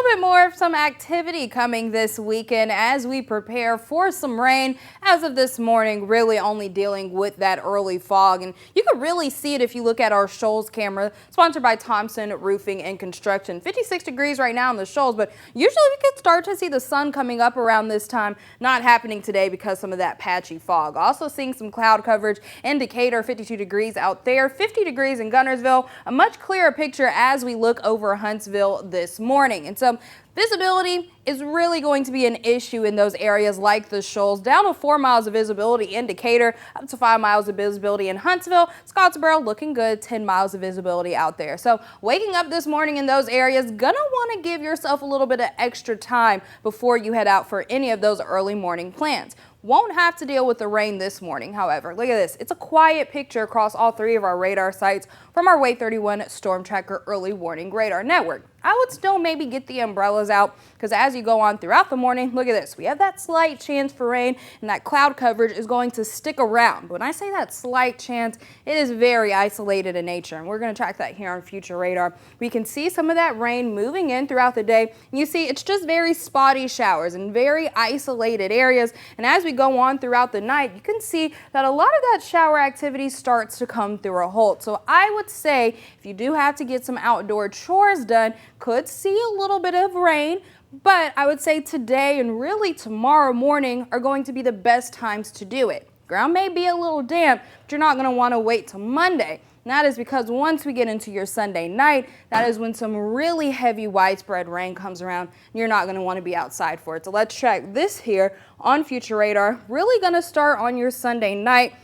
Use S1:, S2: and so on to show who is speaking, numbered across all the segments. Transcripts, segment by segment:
S1: bit more of some activity coming this weekend as we prepare for some rain. As of this morning, really only dealing with that early fog, and you can really see it if you look at our Shoals camera, sponsored by Thompson Roofing and Construction. 56 degrees right now in the Shoals, but usually we could start to see the sun coming up around this time. Not happening today because some of that patchy fog. Also seeing some cloud coverage in Decatur, 52 degrees out there, 50 degrees in Guntersville. A much clearer picture as we look over Huntsville this morning. And so visibility is really going to be an issue in those areas like the Shoals. Down to 4 miles of visibility in Decatur, up to 5 miles of visibility in Huntsville. Scottsboro looking good, 10 miles of visibility out there. So waking up this morning in those areas, gonna want to give yourself a little bit of extra time before you head out for any of those early morning plans. Won't have to deal with the rain this morning, however. Look at this. It's a quiet picture across all 3 of our radar sites from our Way 31 Storm Tracker Early Warning Radar Network. I would still maybe get the umbrellas out because as you go on throughout the morning, look at this. We have that slight chance for rain and that cloud coverage is going to stick around. But when I say that slight chance, it is very isolated in nature. And we're going to track that here on future radar. We can see some of that rain moving in throughout the day. And you see it's just very spotty showers in very isolated areas. And as we go on throughout the night, you can see that a lot of that shower activity starts to come through a halt. So I would say if you do have to get some outdoor chores done, could see a little bit of rain, but I would say today and really tomorrow morning are going to be the best times to do it. Ground may be a little damp, but you're not going to want to wait till Monday. And that is because once we get into your Sunday night, that is when some really heavy widespread rain comes around and you're not going to want to be outside for it. So let's check this here on future radar. Really going to start on your Sunday night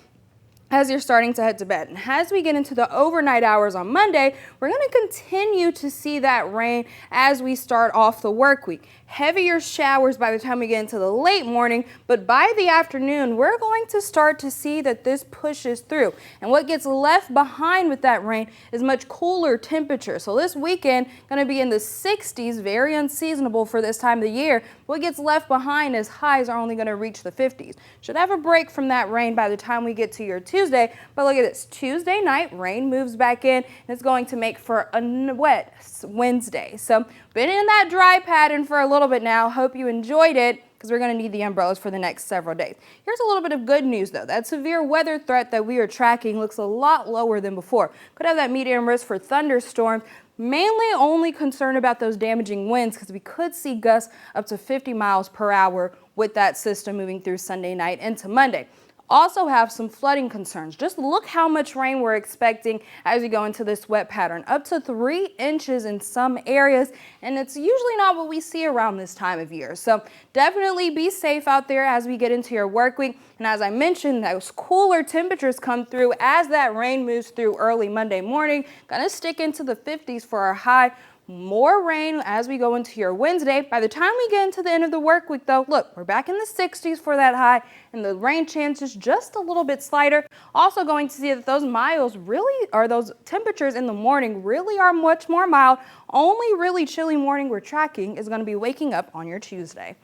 S1: as you're starting to head to bed. And as we get into the overnight hours on Monday, we're going to continue to see that rain as we start off the work week. Heavier showers by the time we get into the late morning, but by the afternoon, we're going to start to see that this pushes through. And what gets left behind with that rain is much cooler temperature. So this weekend, going to be in the 60s, very unseasonable for this time of the year. What gets left behind is highs are only going to reach the 50s. Should have a break from that rain by the time we get to your Tuesday, but look at this. Tuesday night, rain moves back in, and it's going to make for a wet Wednesday. So been in that dry pattern for a little bit now. Hope you enjoyed it because we're going to need the umbrellas for the next several days. Here's a little bit of good news though. That severe weather threat that we are tracking looks a lot lower than before. Could have that medium risk for thunderstorms. Mainly only concerned about those damaging winds because we could see gusts up to 50 miles per hour with that system moving through Sunday night into Monday. Also have some flooding concerns. Just look how much rain we're expecting as we go into this wet pattern. Up to 3 inches in some areas, and it's usually not what we see around this time of year. So definitely be safe out there as we get into your work week. And as I mentioned, those cooler temperatures come through as that rain moves through early Monday morning. Gonna stick into the 50s for our high. More rain as we go into your Wednesday. By the time we get into the end of the work week though, look, we're back in the 60s for that high and the rain chances just a little bit slighter. Also going to see that those miles really, or those temperatures in the morning really are much more mild. Only really chilly morning we're tracking is going to be waking up on your Tuesday.